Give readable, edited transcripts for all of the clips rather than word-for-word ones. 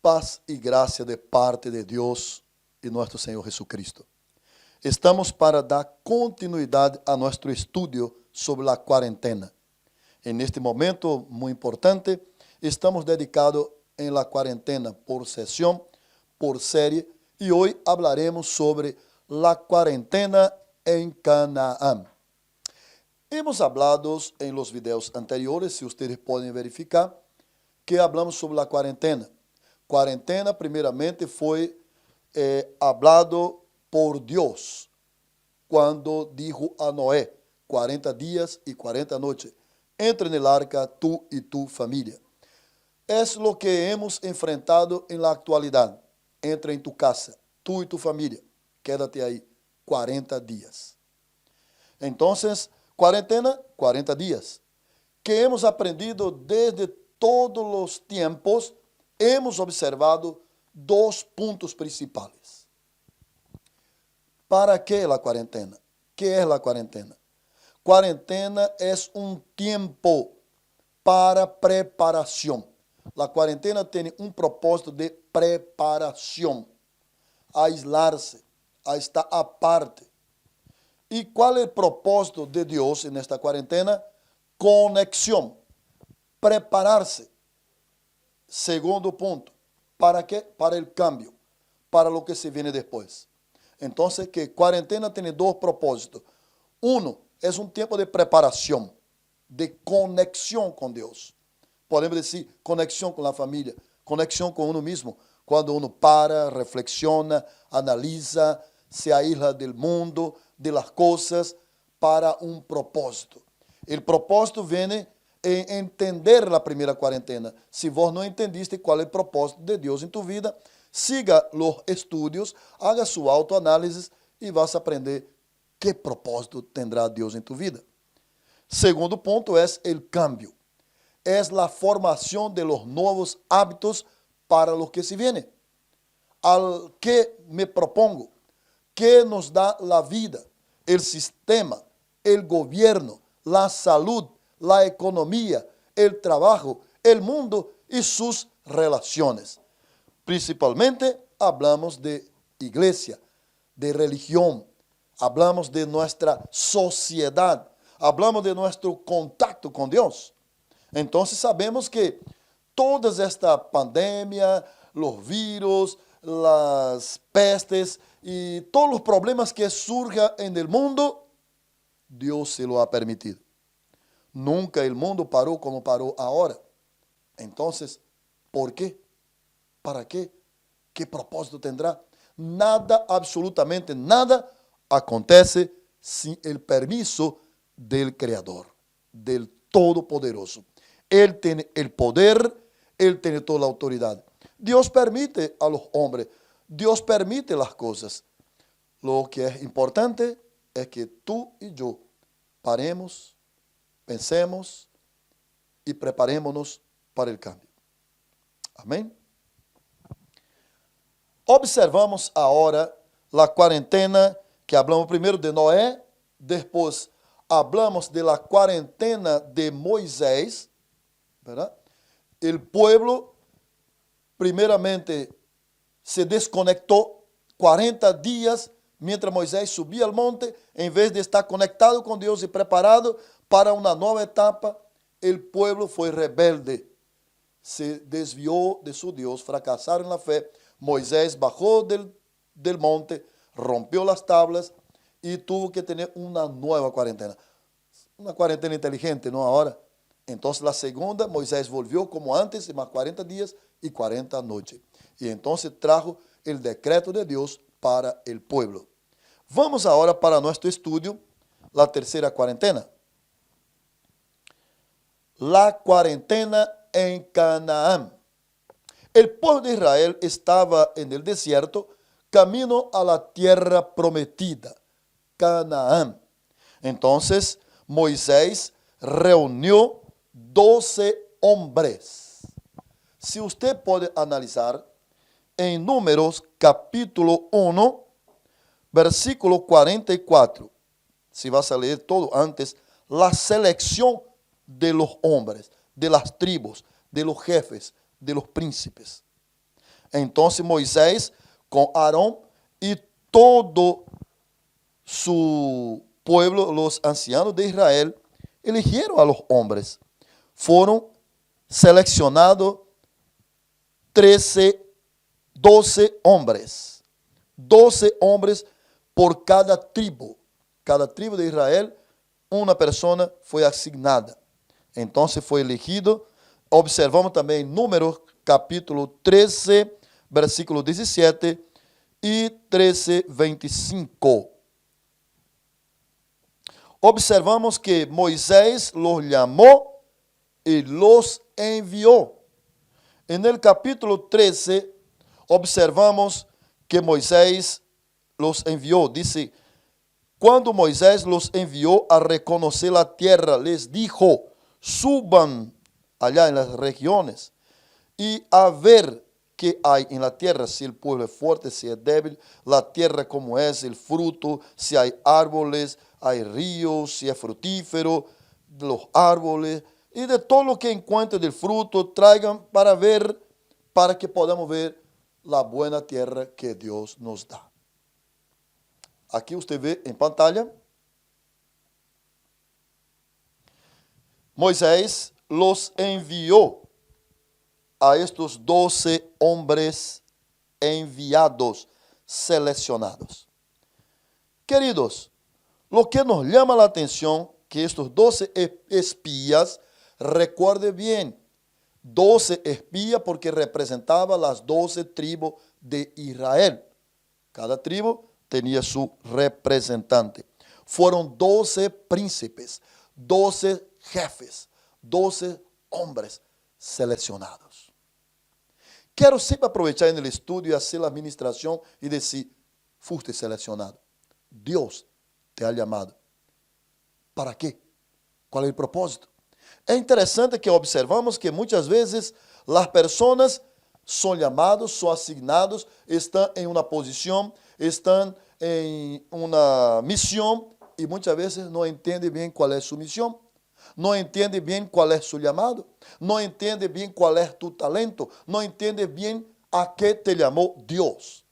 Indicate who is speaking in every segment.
Speaker 1: Paz y gracia de parte de Dios y nuestro Señor Jesucristo. Estamos para dar continuidad a nuestro estudio sobre la cuarentena. En este momento muy importante, estamos dedicados en la cuarentena por sesión, por serie, y hoy hablaremos sobre la cuarentena en Canaán. Hemos hablado en los videos anteriores, si ustedes pueden verificar, que hablamos sobre la cuarentena. Cuarentena, primeiramente, foi hablado por Deus, quando dijo a Noé, 40 dias e 40 noites, entra no arca tu e tu família. É o que hemos enfrentado em la actualidade. Entra em tu casa, tu e tu família. Quédate aí, 40 dias. Então, quarentena, 40 dias. Que hemos aprendido desde todos os tempos, hemos observado dos pontos principais. ¿Para qué la cuarentena? ¿Qué es la cuarentena? Cuarentena es un tiempo para preparación. La cuarentena tiene un propósito de preparación, aislarse, a estar aparte. ¿Y cuál es el propósito de Dios en esta cuarentena? Conexión, prepararse. Segundo punto, ¿para qué? Para el cambio, para lo que se viene después. Entonces, que cuarentena tiene dos propósitos. Uno, es un tiempo de preparación, de conexión con Dios. Podemos decir, conexión con la familia, conexión con uno mismo. Cuando uno para, reflexiona, analiza, se aísla del mundo, de las cosas, para un propósito. El propósito viene em entender a primeira quarentena. Se vos não entendiste qual é o propósito de Deus em tu vida, siga os estudos, haga sua autoanálise e vas a aprender que propósito tendrá Deus em tu vida. Segundo ponto é o cambio. É a formação de los novos hábitos para lo que se viene. Al que me propongo, que nos dá a vida, o sistema, o governo, a saúde, la economía, el trabajo, el mundo y sus relaciones. Principalmente hablamos de iglesia, de religión, hablamos de nuestra sociedad, hablamos de nuestro contacto con Dios. Entonces sabemos que toda esta pandemia, los virus, las pestes y todos los problemas que surjan en el mundo, Dios se lo ha permitido. Nunca el mundo parou como parou agora. Então, ¿por quê? ¿Para quê? ¿Qué propósito tendrá? Nada, absolutamente nada, acontece sin el permiso del Creador, del Todopoderoso. Él tiene el poder, Él tiene toda la autoridad. Dios permite a los hombres, Dios permite las cosas. Lo que es importante es que tú y yo paremos, pensemos e preparémonos para o cambio. Amém? Observamos agora a quarentena, que hablamos primeiro de Noé, depois hablamos de la quarentena de Moisés, ¿verdad? El pueblo, primeiramente, se desconectou 40 dias, mientras Moisés subia al monte, em vez de estar conectado com Deus e preparado para uma nova etapa, o pueblo foi rebelde, se desviou de su Deus, fracassaram na fé. Moisés bajou del monte, rompeu as tablas e tuvo que ter uma nova quarentena. Uma quarentena inteligente, não agora. Então, a segunda, Moisés volvió como antes, mais 40 dias e 40 noites. E então trajo o decreto de Deus para o pueblo. Vamos agora para nosso estudo, a terceira quarentena. La cuarentena en Canaán. El pueblo de Israel estaba en el desierto, camino a la tierra prometida, Canaán. Entonces, Moisés reunió 12 hombres. Si usted puede analizar, en Números capítulo 1, versículo 44, si vas a leer todo antes, la selección de los hombres, de las tribus, de los jefes, de los príncipes. Entonces Moisés con Aarón y todo su pueblo, los ancianos de Israel, eligieron a los hombres. Fueron seleccionados 12 hombres. 12 hombres por cada tribu. Cada tribu de Israel, uma persona foi asignada. Então foi elegido. Observamos também Números, capítulo 13, versículo 17 e 13, 25. Observamos que Moisés los llamó y los envió. En el capítulo 13, observamos que Moisés los envió. Dice, cuando Moisés los envió a reconocer la tierra, les dijo, suban allá en las regiones y a ver qué hay en la tierra, si el pueblo es fuerte, si es débil, la tierra como es, el fruto, si hay árboles, hay ríos, si es frutífero, los árboles, y de todo lo que encuentren del fruto, traigan para ver, para que podamos ver la buena tierra que Dios nos da. Aquí usted ve en pantalla, Moisés los envió a estos 12 hombres enviados, seleccionados. Queridos, lo que nos llama la atención que estos 12 espías, recuerde bien, 12 espías porque representaban las 12 tribus de Israel. Cada tribu tenía su representante. Fueron 12 príncipes, 12 jefes, 12 hombres seleccionados. Quero sempre aproveitar no estudo e fazer a administração e dizer, fuiste selecionado. Deus te ha chamado. Para quê? Qual é o propósito? É interessante que observamos que muitas vezes as pessoas são chamadas, são assignadas, estão em uma posição, estão em uma missão e muitas vezes não entendem bem qual é sua missão. Não entende bem qual é seu chamado, não entende bem qual é tu talento, não entende bem a que te chamou Deus.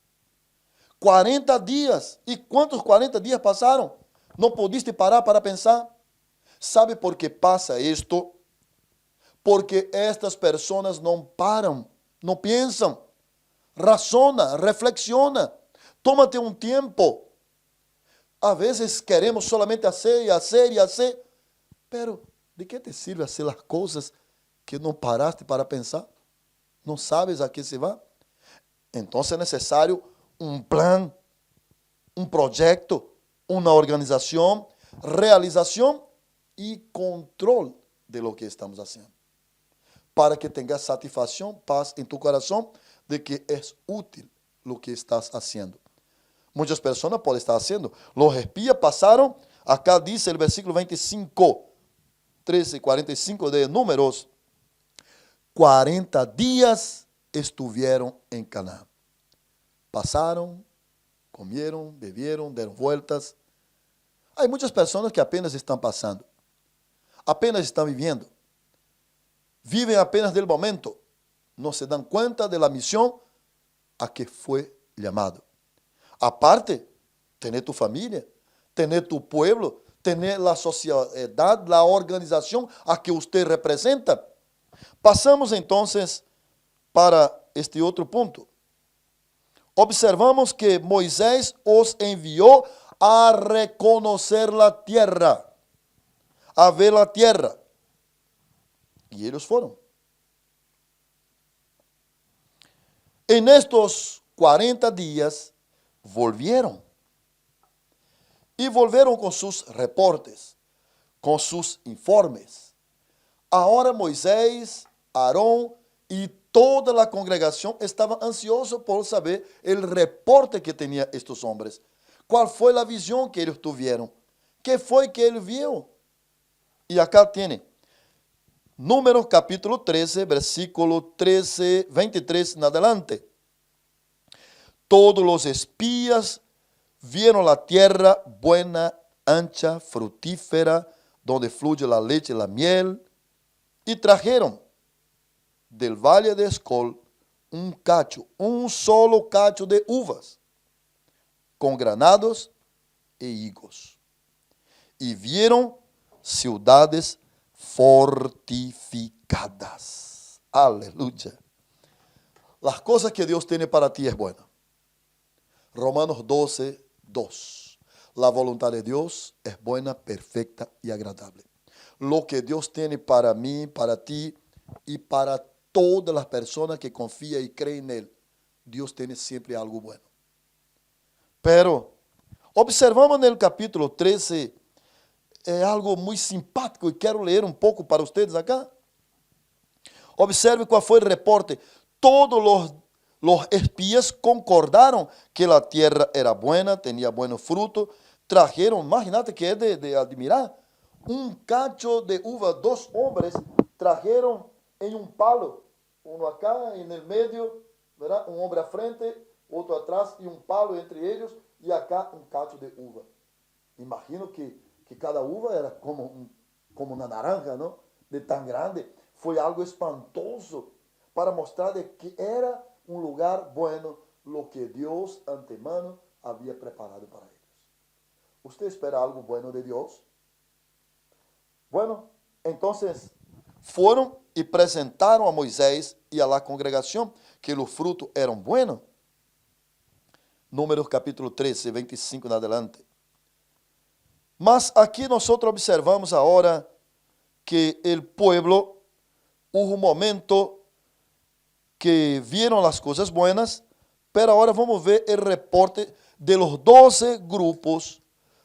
Speaker 1: 40 dias, e quantos 40 dias passaram? Não pudiste parar para pensar? Sabe por que passa isto? Porque estas pessoas não param, não pensam, razona, reflexiona, tómate um tempo. Às vezes queremos solamente fazer, pero de que te sirve fazer as coisas que não paraste para pensar? Não sabes a que se vai? Então é necessário um plano, um projeto, uma organização, realização e controle de lo que estamos fazendo. Para que tenhas satisfação, paz em tu coração de que é útil lo que estás fazendo. Muitas pessoas podem estar fazendo. Los espías passaram, acá diz o versículo 25, 13 y 45 de Números, 40 días estuvieron en Canaán. Pasaron, comieron, bebieron, deram vueltas. Hay muchas personas que apenas están pasando, apenas están viviendo, viven apenas del momento, no se dan cuenta de la misión a que fue llamado. Aparte, tener tu familia, tener tu pueblo, tener la sociedad, la organización a que usted representa. Pasamos entonces para este otro punto. Observamos que Moisés os envió a reconocer la tierra, a ver la tierra. Y ellos fueron. En estos 40 días volvieron. Y volvieron con sus reportes, con sus informes. Ahora Moisés, Aarón y toda la congregación estaban ansiosos por saber el reporte que tenían estos hombres. ¿Cuál fue la visión que ellos tuvieron? ¿Qué fue que ellos vieron? Y acá tiene Números capítulo 13, versículo 13, 23 en adelante. Todos los espías vieron la tierra buena, ancha, frutífera, donde fluye la leche y la miel, y trajeron del valle de Escol um cacho, um solo cacho de uvas, com granados e higos. E vieron ciudades fortificadas. Aleluya. Las cosas que Dios tiene para ti es buena. Romanos 12, 2. La voluntad de Dios es buena, perfecta y agradable. Lo que Dios tiene para mí, para ti y para todas las personas que confían y creen en Él, Dios tiene siempre algo bueno. Pero observamos en el capítulo 13 algo muy simpático y quiero leer un poco para ustedes acá. Observe cuál fue el reporte. Todos los espías concordaron que la tierra era buena, tenía buenos frutos. Trajeron, imagínate que es de admirar, un cacho de uva. 2 hombres trajeron en un palo, uno acá en el medio, ¿verdad? Un hombre a frente, otro atrás y un palo entre ellos, y acá un cacho de uva. Imagino que cada uva era como una naranja, ¿no? De tan grande. Fue algo espantoso para mostrar de que era un lugar bueno, lo que Dios antemano había preparado para ellos. ¿Usted espera algo bueno de Dios? Bueno, entonces fueron y presentaron a Moisés y a la congregación que los frutos eran buenos. Números capítulo 13, 25 en adelante. Mas aqui nós observamos agora que o pueblo, hubo um momento que viram as coisas buenas, pero agora vamos ver o reporte de los 12 grupos,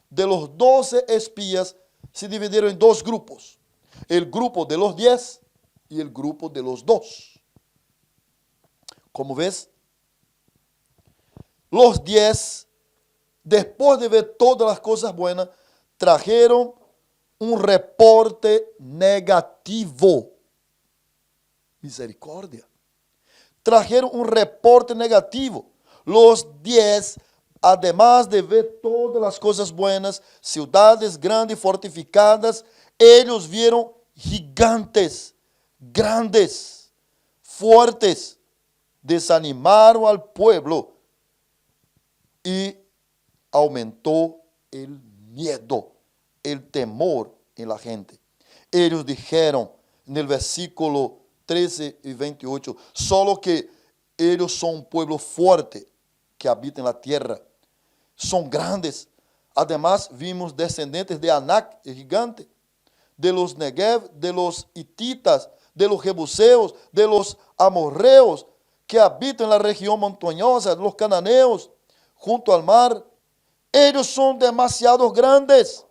Speaker 1: de los 12 espías, se dividiram em 2 grupos. O grupo de los 10 e o grupo de los 2. Como ves, los 10, depois de ver todas as coisas buenas, trajeron un reporte negativo. Misericórdia. Trajeron un reporte negativo. Los 10, además de ver todas las cosas buenas, ciudades grandes y fortificadas, ellos vieron gigantes, grandes, fuertes. Desanimaron al pueblo y aumentó el miedo, el temor en la gente. Ellos dijeron en el versículo 13 y 28, solo que ellos son un pueblo fuerte que habita en la tierra. Son grandes. Además, vimos descendientes de Anac, el gigante, de los Negev, de los hititas, de los jebuseos, de los amorreos, que habitan en la región montañosa, de los cananeos, junto al mar. Ellos son demasiado grandes.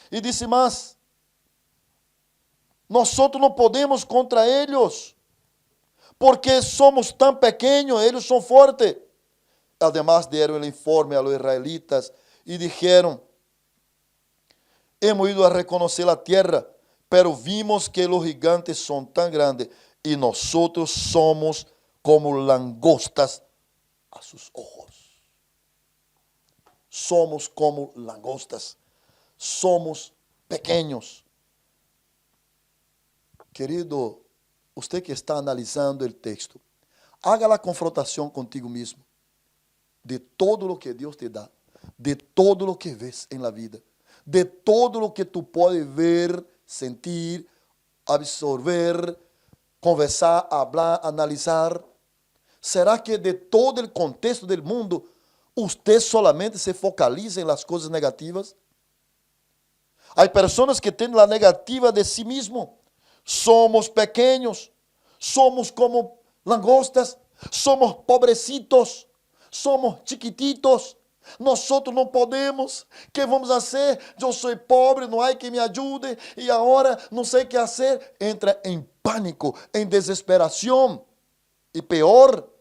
Speaker 1: E disse mais, nós não podemos contra eles, porque somos tão pequenos, eles são fortes. Además, deram o informe a los israelitas e dijeron, hemos ido a reconhecer a tierra, pero vimos que os gigantes são tão grandes e nós somos como langostas a sus ojos. Somos como langostas. Somos pequeños. Querido, usted que está analizando el texto, haga la confrontación contigo mismo de todo lo que Dios te da, de todo lo que ves en la vida, de todo lo que tú puedes ver, sentir, absorber, conversar, hablar, analizar. ¿Será que de todo el contexto del mundo usted solamente se focaliza en las cosas negativas? Hay personas que tienen la negativa de sí mismo. Somos pequeños, somos como langostas, somos pobrecitos, somos chiquititos, nosotros no podemos, ¿qué vamos a hacer? Yo soy pobre, no hay quien me ayude y ahora no sé qué hacer. Entra en pánico, en desesperación. Y peor,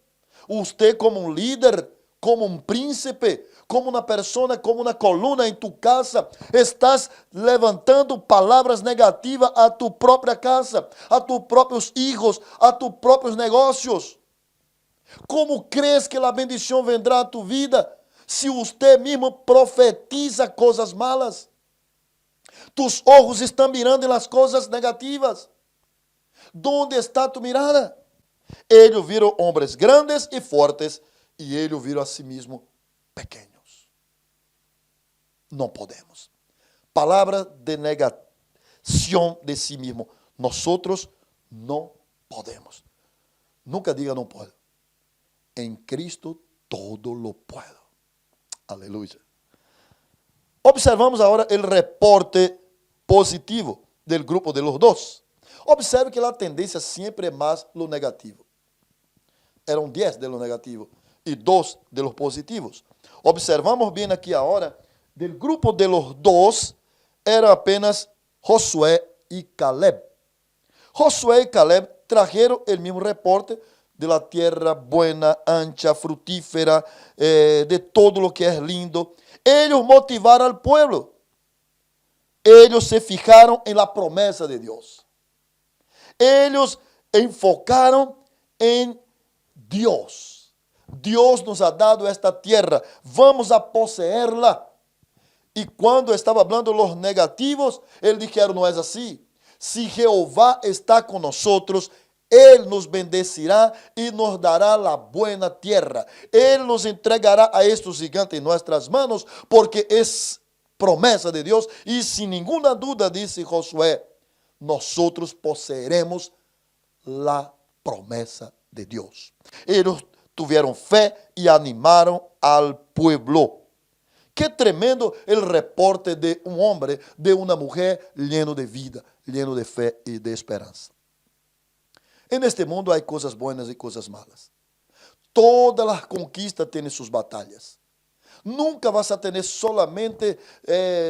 Speaker 1: usted como un líder, como un príncipe, como uma persona, como uma coluna em tu casa, estás levantando palavras negativas a tu própria casa, a tus próprios hijos, a tus próprios negócios. Como crees que a bendição vendrá a tu vida se você mesmo profetiza coisas malas? Tus ojos estão mirando nas coisas negativas. ¿Dónde está tu mirada? Ellos viram homens grandes e fortes e ellos viram a si mesmo pequenos. Não podemos. Palavra de negação de si mesmo. Nosotros não podemos. Nunca diga não puedo. Em Cristo todo lo puedo. Aleluia. Observamos agora o reporte positivo do grupo de los dos. Observe que a tendência sempre é mais lo negativo. Eram 10 de lo negativo e 2 de los positivos. Observamos bem aqui agora, del grupo de los dos, era apenas Josué e Caleb. Josué e Caleb trajeron el mismo reporte de la tierra buena, ancha, frutífera, de todo lo que es lindo. Ellos motivaron al pueblo. Ellos se fijaron en la promesa de Dios. Ellos enfocaron en Dios. Dios nos ha dado esta tierra. Vamos a poseerla. E quando estava falando los negativos, eles disseram, não é assim. Se Jeová está com nós, Ele nos bendecirá e nos dará a buena tierra. Ele nos entregará a estes gigantes em nossas manos, porque é promessa de Deus. E sem nenhuma dúvida, disse Josué, nós poseeremos a promessa de Deus. Eles tiveram fé e animaram al pueblo. Que tremendo el reporte de um homem, de uma mulher, lleno de vida, lleno de fé e de esperança. En este mundo há coisas buenas e coisas malas. Todas as conquistas têm suas batalhas. Nunca vas a ter solamente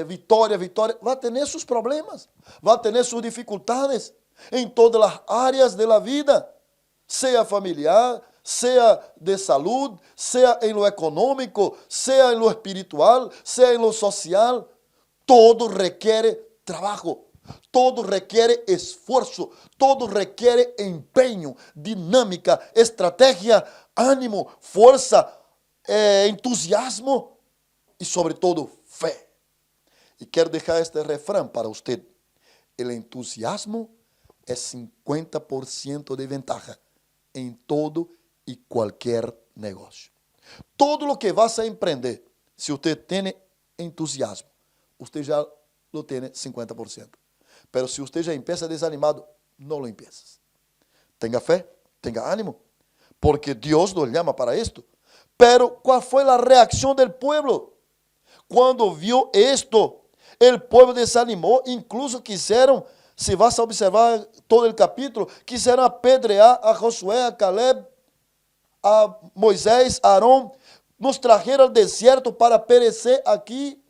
Speaker 1: vitória, vitória. Vai ter seus problemas, vai ter suas dificuldades em todas as áreas da vida, seja familiar, sea de salud, sea en lo económico, sea en lo espiritual, sea en lo social. Todo requiere trabajo, todo requiere esfuerzo, todo requiere empeño, dinámica, estrategia, ánimo, fuerza, entusiasmo y sobre todo fe. Y quiero dejar este refrán para usted. El entusiasmo es 50% de ventaja en todo e qualquer negócio. Todo lo que vas a empreender, se você tem entusiasmo, você já lo tem 50%. Pero se você já empieza desanimado, não lo empiezas. Tenha fé, tenha ánimo, porque Deus nos chama para isto. Pero qual foi a reação do povo? Quando viu isto, o povo desanimou, incluso quiseram, se vas a observar todo o capítulo, quiseram apedrear a Josué, a Caleb, a Moisés, a Arão, nos trajeram ao deserto para perecer aqui.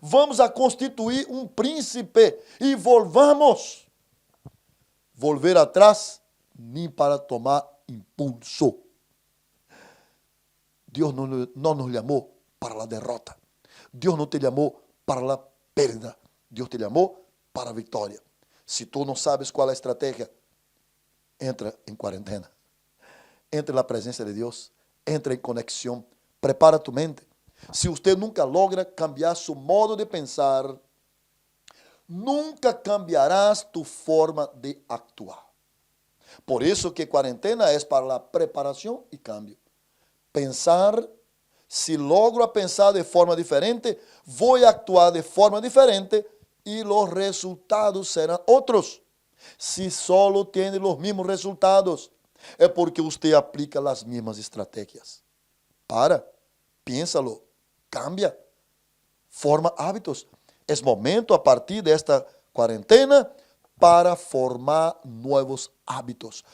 Speaker 1: Vamos a constituir um príncipe e volvamos. Volver atrás, nem para tomar impulso. Deus não nos chamou para a derrota. Deus não te chamou para a perda. Deus te chamou para a vitória. Se tu não sabes qual é a estratégia, entra em quarentena. Entre na presença de Deus, entra em conexão, prepara tu mente. Se você nunca logra cambiar seu modo de pensar, nunca cambiarás tu forma de actuar. Por isso que quarentena é para a preparação e cambio. Pensar, se logro a pensar de forma diferente, vou actuar de forma diferente e os resultados serão outros. Se solo tem os mesmos resultados, é porque você aplica as mesmas estratégias. Piénsalo, cambia, forma hábitos. É momento, a partir desta quarentena, para formar novos hábitos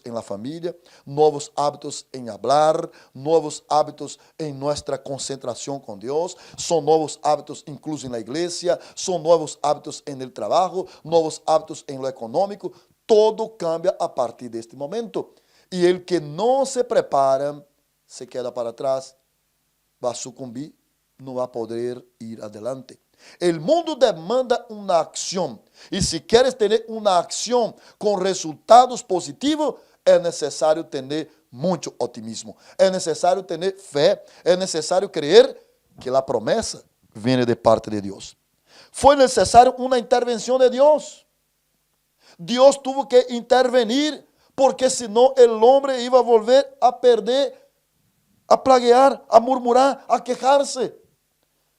Speaker 1: em la família, novos hábitos em hablar, novos hábitos em nossa concentração com Deus, são novos hábitos incluso na igreja, são novos hábitos em el trabalho, novos hábitos em lo econômico. Todo cambia a partir deste momento. E el que não se prepara, se queda para trás, vai sucumbir, não vai poder ir adelante. O mundo demanda uma ação. E se queres ter uma ação com resultados positivos, é necessário ter muito otimismo. É necessário ter fé. É necessário crer que a promessa vem de parte de Deus. Foi necessário uma intervenção de Deus. Deus tuvo que intervenir porque senão el hombre iba a volver a perder, a plaguear, a murmurar, a quejarse.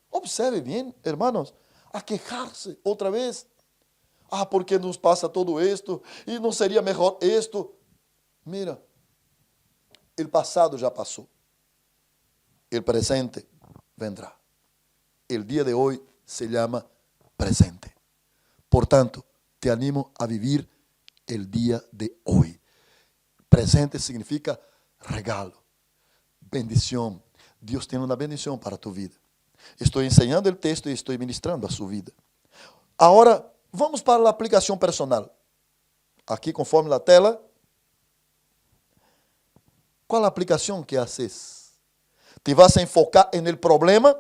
Speaker 1: Observe bien, hermanos, a quejarse otra vez. Ah, ¿por qué nos pasa todo esto? Y no sería mejor esto. Mira, el pasado ya pasó. El presente vendrá. El día de hoy se llama presente. Por tanto, te animo a vivir el día de hoy. Presente significa regalo, bendición. Dios tiene una bendición para tu vida. Estoy enseñando el texto y estoy ministrando a su vida. Ahora, vamos para la aplicación personal. Aquí, conforme la tela. ¿Cuál es la aplicación que haces? ¿Te vas a enfocar en el problema?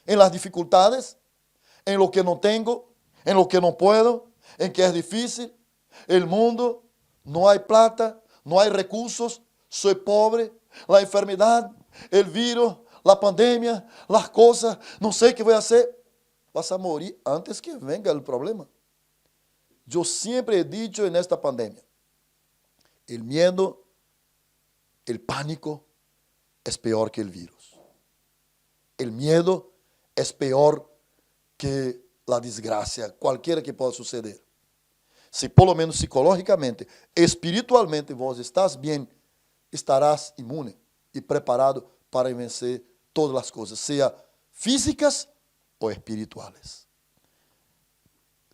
Speaker 1: ¿En las dificultades? ¿En lo que no tengo? ¿En lo que no puedo? ¿En que es difícil? El mundo, no hay plata, no hay recursos, soy pobre, la enfermedad, el virus, la pandemia, las cosas, no sé qué voy a hacer. Vas a morir antes que venga el problema. Yo siempre he dicho en esta pandemia, el miedo, el pánico es peor que el virus. El miedo es peor que la desgracia, cualquiera que pueda suceder. Si por lo menos psicológicamente, espiritualmente vos estás bien, estarás inmune y preparado para vencer todas las cosas, sea físicas o espirituales.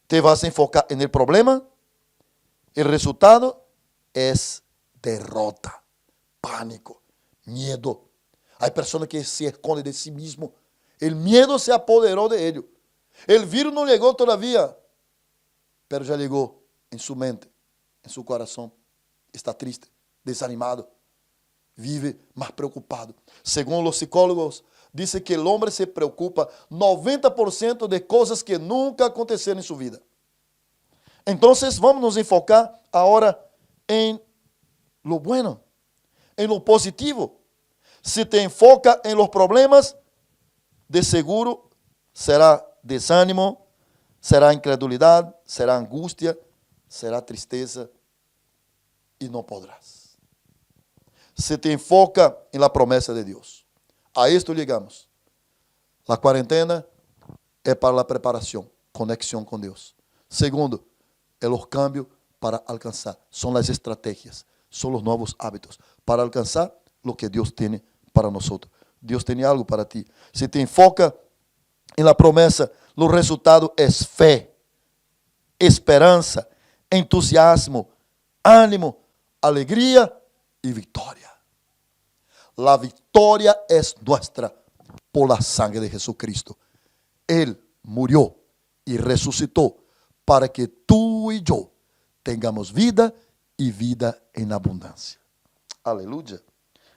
Speaker 1: Te vas a enfocar en el problema, el resultado es derrota, pánico, miedo. Hay personas que se esconden de sí mismo. El miedo se apoderó de ellos. El virus no llegó todavía, pero ya llegó en su mente, en su corazón. Está triste, desanimado, vive más preocupado. Según los psicólogos, dice que el hombre se preocupa 90% de cosas que nunca acontecieron en su vida. Entonces vamos a nos enfocar ahora en lo bueno, en lo positivo. Si te enfoca en los problemas, de seguro será desánimo, será incredulidad, será angustia, será tristeza y no podrás. Si te enfoca en la promesa de Dios, a esto llegamos. La cuarentena es para la preparación, conexión con Dios. Segundo, es los cambios para alcanzar, son las estrategias, son los nuevos hábitos para alcanzar lo que Dios tiene para nosotros. Dios tiene algo para ti. Si te enfoca en la promesa, los resultados es fe, esperanza, entusiasmo, ánimo, alegría y victoria. La victoria es nuestra por la sangre de Jesucristo. Él murió y resucitó para que tú y yo tengamos vida y vida en abundancia. Aleluya.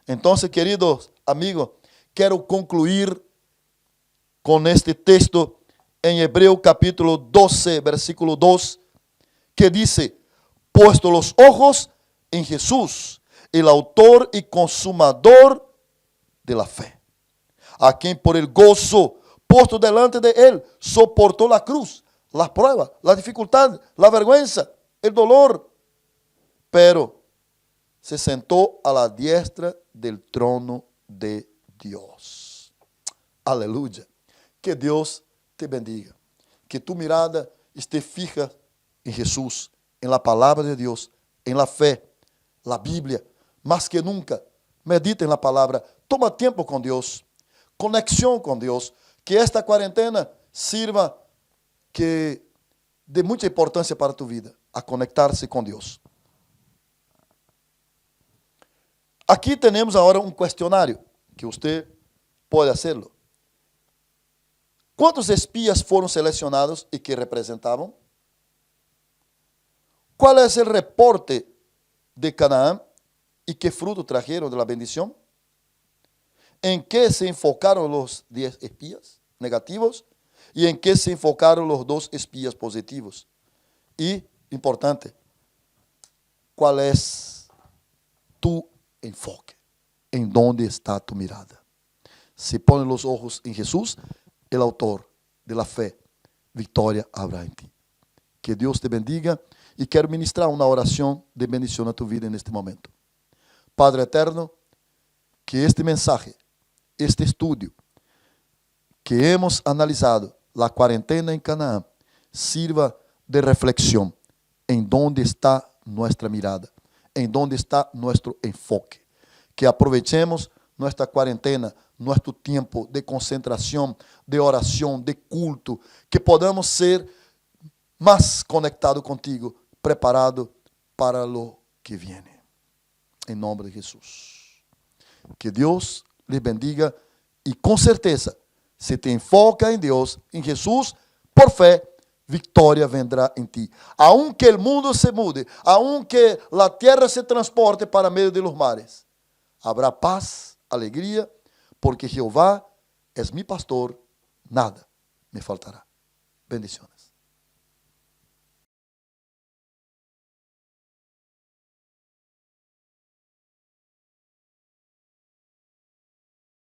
Speaker 1: Entonces, queridos amigos, quiero concluir con este texto en Hebreo capítulo 12, versículo 2, que dice, puesto los ojos en Jesús, el autor y consumador de la fe, a quien por el gozo puesto delante de él soportó la cruz, las pruebas, la dificultad, la vergüenza, el dolor, pero se sentó a la diestra del trono de Dios. Aleluya. Que Dios te bendiga. Que tu mirada esté fija en Jesús, en la palabra de Dios, en la fe, la Biblia. Más que nunca, medita en la palabra. Toma tiempo con Dios. Conexión con Dios. Que esta cuarentena sirva de mucha importancia para tu vida, a conectarse con Dios. Aqui temos agora um questionário que você pode hacerlo. ¿Cuántos espías fueron seleccionados y que representaban? ¿Cuál es el reporte de Canaán y qué fruto trajeron de la bendición? ¿En qué se enfocaron los 10 espías negativos y en qué se enfocaron los 2 espías positivos? Y, importante, ¿cuál es tu enfoque? ¿En dónde está tu mirada? Si pones los ojos en Jesús, el autor de la fe, victoria habrá en ti. Que Dios te bendiga E quero ministrar uma oração de bendição na tua vida neste momento. Padre eterno, que este mensaje, este estudio que hemos analisado, la cuarentena en Canaán, sirva de reflexión en dónde está nuestra mirada, en dónde está nuestro enfoque. Que aprovechemos nuestra cuarentena, nuestro tiempo de concentración, de oración, de culto, que podamos ser más conectados contigo, preparados para lo que viene. En nombre de Jesús. Que Dios les bendiga y con certeza, se te enfoca en Dios, en Jesús, por fe, victoria vendrá en ti. Aunque el mundo se mude, aunque la tierra se transporte para medio de los mares, habrá paz, alegría, porque Jehová es mi pastor, nada me faltará. Bendiciones.